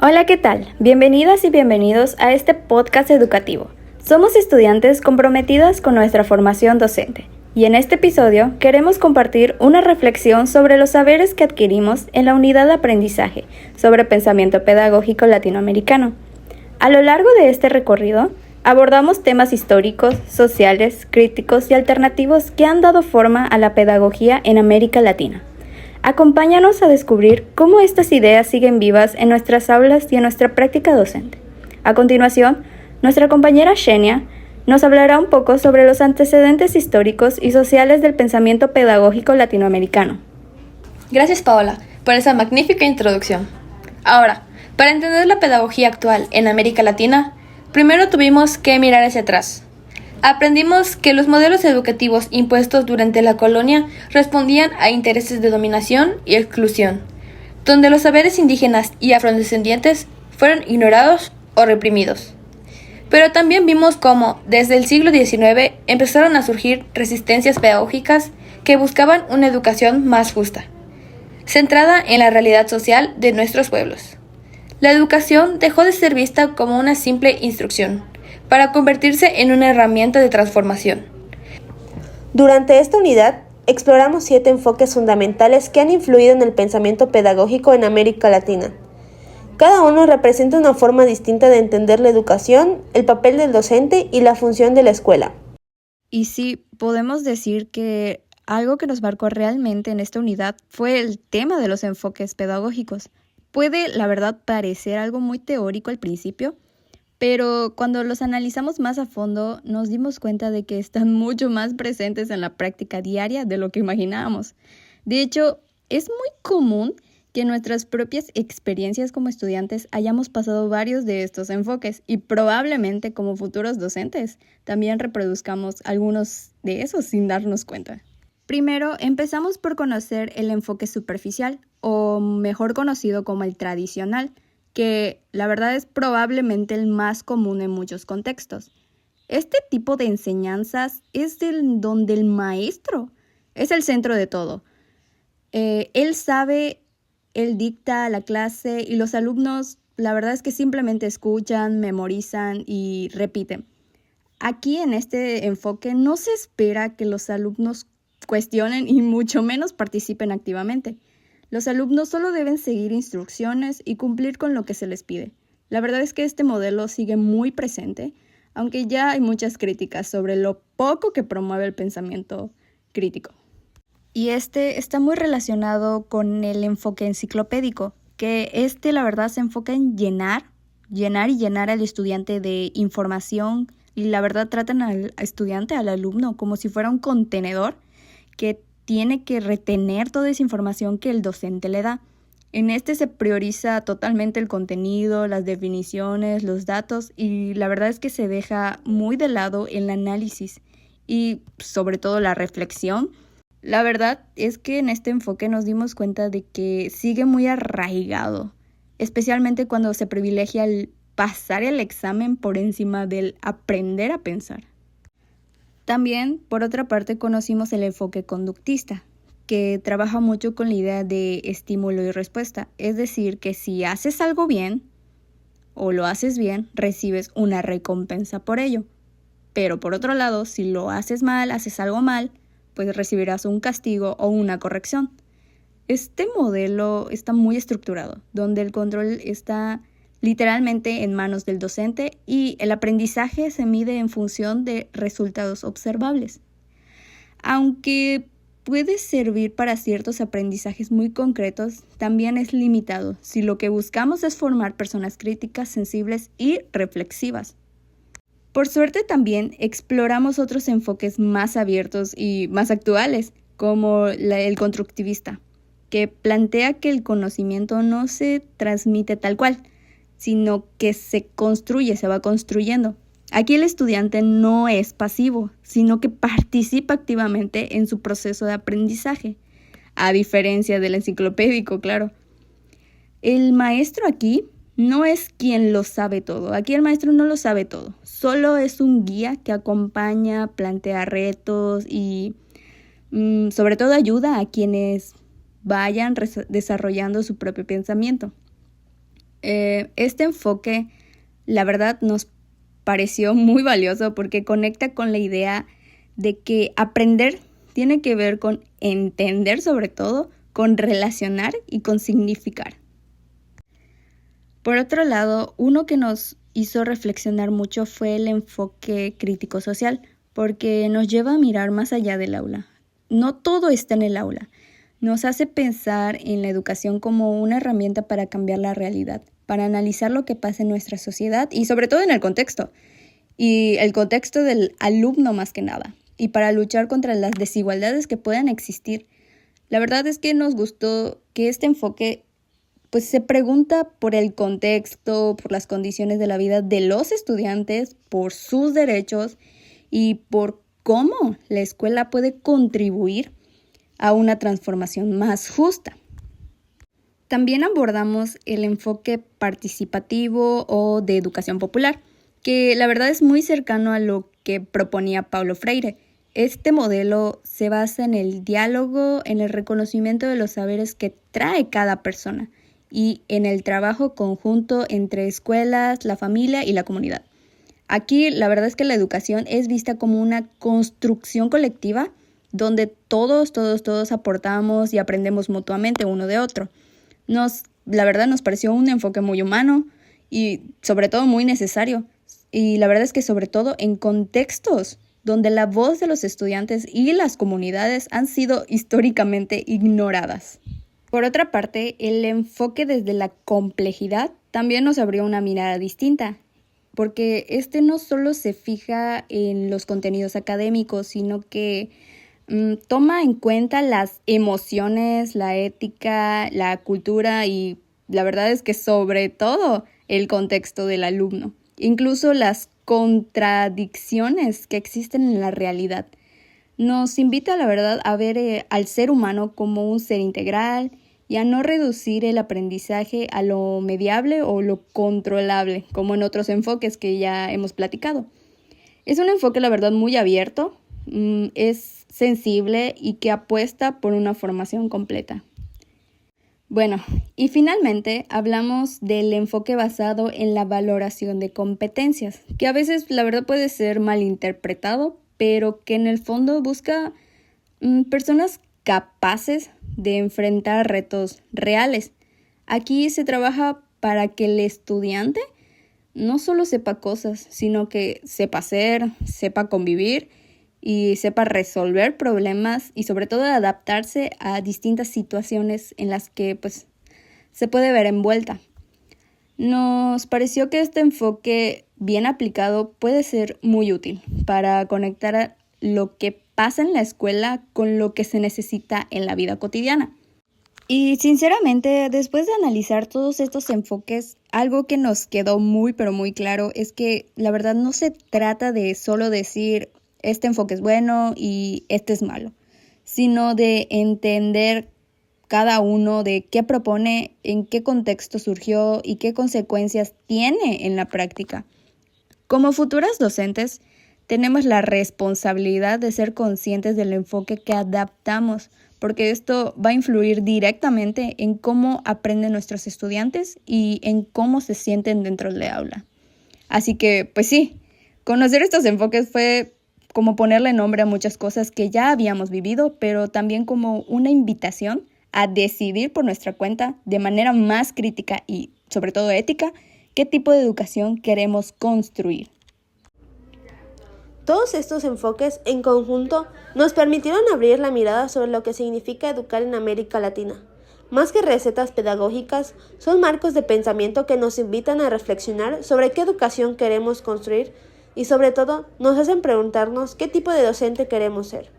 Hola, ¿qué tal? Bienvenidas y bienvenidos a este podcast educativo. Somos estudiantes comprometidas con nuestra formación docente y en este episodio queremos compartir una reflexión sobre los saberes que adquirimos en la unidad de aprendizaje sobre pensamiento pedagógico latinoamericano. A lo largo de este recorrido, abordamos temas históricos, sociales, críticos y alternativos que han dado forma a la pedagogía en América Latina. Acompáñanos a descubrir cómo estas ideas siguen vivas en nuestras aulas y en nuestra práctica docente. A continuación, nuestra compañera Xenia nos hablará un poco sobre los antecedentes históricos y sociales del pensamiento pedagógico latinoamericano. Gracias, Paola, por esa magnífica introducción. Ahora, para entender la pedagogía actual en América Latina, primero tuvimos que mirar hacia atrás. Aprendimos que los modelos educativos impuestos durante la colonia respondían a intereses de dominación y exclusión, donde los saberes indígenas y afrodescendientes fueron ignorados o reprimidos. Pero también vimos cómo, desde el siglo XIX, empezaron a surgir resistencias pedagógicas que buscaban una educación más justa, centrada en la realidad social de nuestros pueblos. La educación dejó de ser vista como una simple instrucción, para convertirse en una herramienta de transformación. Durante esta unidad, exploramos 7 enfoques fundamentales que han influido en el pensamiento pedagógico en América Latina. Cada uno representa una forma distinta de entender la educación, el papel del docente y la función de la escuela. Y sí, podemos decir que algo que nos marcó realmente en esta unidad fue el tema de los enfoques pedagógicos. Puede, la verdad, parecer algo muy teórico al principio, pero cuando los analizamos más a fondo, nos dimos cuenta de que están mucho más presentes en la práctica diaria de lo que imaginábamos. De hecho, es muy común que en nuestras propias experiencias como estudiantes hayamos pasado varios de estos enfoques y probablemente como futuros docentes también reproduzcamos algunos de esos sin darnos cuenta. Primero, empezamos por conocer el enfoque superficial, o mejor conocido como el tradicional, que la verdad es probablemente el más común en muchos contextos. Este tipo de enseñanzas es donde el maestro es el centro de todo. Él sabe, él dicta la clase y los alumnos, la verdad es que simplemente escuchan, memorizan y repiten. Aquí en este enfoque no se espera que los alumnos cuestionen y mucho menos participen activamente. Los alumnos solo deben seguir instrucciones y cumplir con lo que se les pide. La verdad es que este modelo sigue muy presente, aunque ya hay muchas críticas sobre lo poco que promueve el pensamiento crítico. Y este está muy relacionado con el enfoque enciclopédico, que la verdad se enfoca en llenar al estudiante de información y la verdad tratan al estudiante, al alumno, como si fuera un contenedor que tiene que retener toda esa información que el docente le da. En este se prioriza totalmente el contenido, las definiciones, los datos y la verdad es que se deja muy de lado el análisis y sobre todo la reflexión. La verdad es que en este enfoque nos dimos cuenta de que sigue muy arraigado, especialmente cuando se privilegia el pasar el examen por encima del aprender a pensar. También, por otra parte, conocimos el enfoque conductista, que trabaja mucho con la idea de estímulo y respuesta. Es decir, que si haces algo bien o lo haces bien, recibes una recompensa por ello. Pero por otro lado, si lo haces mal, haces algo mal, pues recibirás un castigo o una corrección. Este modelo está muy estructurado, donde el control está literalmente en manos del docente y el aprendizaje se mide en función de resultados observables. Aunque puede servir para ciertos aprendizajes muy concretos, también es limitado si lo que buscamos es formar personas críticas, sensibles y reflexivas. Por suerte también exploramos otros enfoques más abiertos y más actuales, como el constructivista, que plantea que el conocimiento no se transmite tal cual, sino que se construye, se va construyendo. Aquí el estudiante no es pasivo, sino que participa activamente en su proceso de aprendizaje, a diferencia del enciclopédico, claro. El maestro aquí no es quien lo sabe todo, aquí el maestro no lo sabe todo, solo es un guía que acompaña, plantea retos y sobre todo ayuda a quienes vayan desarrollando su propio pensamiento. Este enfoque, la verdad, nos pareció muy valioso porque conecta con la idea de que aprender tiene que ver con entender sobre todo, con relacionar y con significar. Por otro lado, uno que nos hizo reflexionar mucho fue el enfoque crítico-social, porque nos lleva a mirar más allá del aula. No todo está en el aula. Nos hace pensar en la educación como una herramienta para cambiar la realidad, para analizar lo que pasa en nuestra sociedad y sobre todo en el contexto, y el contexto del alumno más que nada, y para luchar contra las desigualdades que puedan existir. La verdad es que nos gustó que este enfoque pues se pregunta por el contexto, por las condiciones de la vida de los estudiantes, por sus derechos y por cómo la escuela puede contribuir a una transformación más justa. También abordamos el enfoque participativo o de educación popular, que la verdad es muy cercano a lo que proponía Paulo Freire. Este modelo se basa en el diálogo, en el reconocimiento de los saberes que trae cada persona y en el trabajo conjunto entre escuelas, la familia y la comunidad. Aquí la verdad es que la educación es vista como una construcción colectiva donde todos aportamos y aprendemos mutuamente uno de otro. La verdad nos pareció un enfoque muy humano y sobre todo muy necesario. Y la verdad es que sobre todo en contextos donde la voz de los estudiantes y las comunidades han sido históricamente ignoradas. Por otra parte, el enfoque desde la complejidad también nos abrió una mirada distinta, porque este no solo se fija en los contenidos académicos, sino que toma en cuenta las emociones, la ética, la cultura y la verdad es que sobre todo el contexto del alumno, incluso las contradicciones que existen en la realidad. Nos invita, la verdad, a ver al ser humano como un ser integral y a no reducir el aprendizaje a lo mediable o lo controlable, como en otros enfoques que ya hemos platicado. Es un enfoque, la verdad, muy abierto, es sensible y que apuesta por una formación completa. Bueno, y finalmente hablamos del enfoque basado en la valoración de competencias, que a veces, la verdad, puede ser malinterpretado, pero que en el fondo busca personas capaces de enfrentar retos reales. Aquí se trabaja para que el estudiante no solo sepa cosas, sino que sepa hacer, sepa convivir y sepa resolver problemas y sobre todo adaptarse a distintas situaciones en las que pues, se puede ver envuelta. Nos pareció que este enfoque bien aplicado puede ser muy útil para conectar a lo que pasa en la escuela con lo que se necesita en la vida cotidiana. Y sinceramente, después de analizar todos estos enfoques, algo que nos quedó muy pero muy claro es que la verdad no se trata de solo decir este enfoque es bueno y este es malo, sino de entender cada uno de qué propone, en qué contexto surgió y qué consecuencias tiene en la práctica. Como futuras docentes, tenemos la responsabilidad de ser conscientes del enfoque que adaptamos, porque esto va a influir directamente en cómo aprenden nuestros estudiantes y en cómo se sienten dentro del aula. Así que, pues sí, conocer estos enfoques fue como ponerle nombre a muchas cosas que ya habíamos vivido, pero también como una invitación a decidir por nuestra cuenta de manera más crítica y sobre todo ética qué tipo de educación queremos construir. Todos estos enfoques en conjunto nos permitieron abrir la mirada sobre lo que significa educar en América Latina. Más que recetas pedagógicas, son marcos de pensamiento que nos invitan a reflexionar sobre qué educación queremos construir y sobre todo nos hacen preguntarnos qué tipo de docente queremos ser.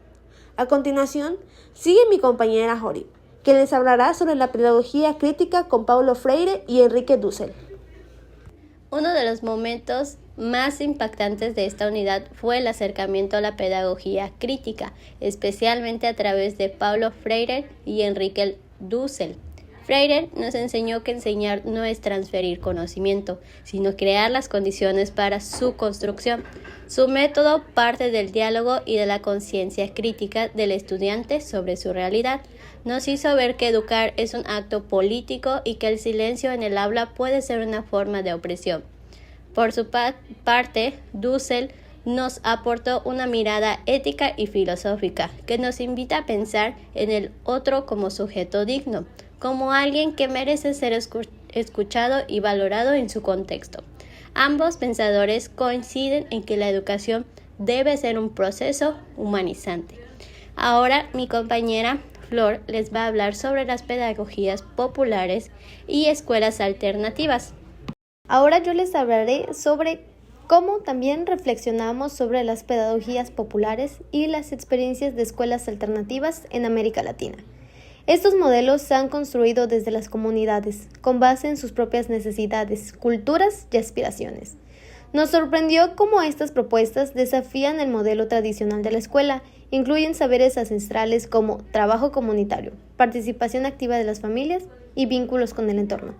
A continuación, sigue mi compañera Jori, que les hablará sobre la pedagogía crítica con Paulo Freire y Enrique Dussel. Uno de los momentos más impactantes de esta unidad fue el acercamiento a la pedagogía crítica, especialmente a través de Paulo Freire y Enrique Dussel. Freire nos enseñó que enseñar no es transferir conocimiento, sino crear las condiciones para su construcción. Su método parte del diálogo y de la conciencia crítica del estudiante sobre su realidad. Nos hizo ver que educar es un acto político y que el silencio en el aula puede ser una forma de opresión. Por su parte, Dussel nos aportó una mirada ética y filosófica que nos invita a pensar en el otro como sujeto digno, como alguien que merece ser escuchado y valorado en su contexto. Ambos pensadores coinciden en que la educación debe ser un proceso humanizante. Ahora mi compañera Flor les va a hablar sobre las pedagogías populares y escuelas alternativas. Ahora yo les hablaré sobre cómo también reflexionamos sobre las pedagogías populares y las experiencias de escuelas alternativas en América Latina. Estos modelos se han construido desde las comunidades, con base en sus propias necesidades, culturas y aspiraciones. Nos sorprendió cómo estas propuestas desafían el modelo tradicional de la escuela, incluyen saberes ancestrales como trabajo comunitario, participación activa de las familias y vínculos con el entorno.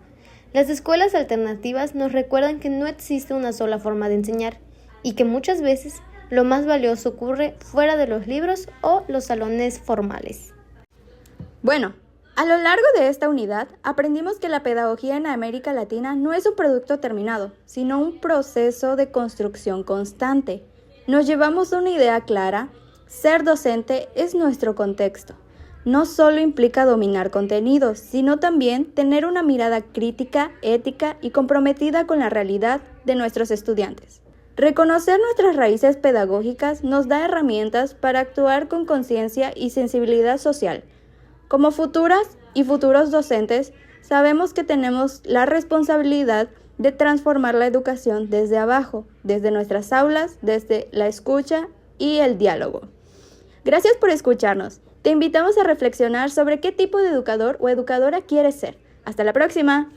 Las escuelas alternativas nos recuerdan que no existe una sola forma de enseñar y que muchas veces lo más valioso ocurre fuera de los libros o los salones formales. Bueno, a lo largo de esta unidad aprendimos que la pedagogía en América Latina no es un producto terminado, sino un proceso de construcción constante. Nos llevamos una idea clara: ser docente es nuestro contexto. No solo implica dominar contenidos, sino también tener una mirada crítica, ética y comprometida con la realidad de nuestros estudiantes. Reconocer nuestras raíces pedagógicas nos da herramientas para actuar con conciencia y sensibilidad social. Como futuras y futuros docentes, sabemos que tenemos la responsabilidad de transformar la educación desde abajo, desde nuestras aulas, desde la escucha y el diálogo. Gracias por escucharnos. Te invitamos a reflexionar sobre qué tipo de educador o educadora quieres ser. ¡Hasta la próxima!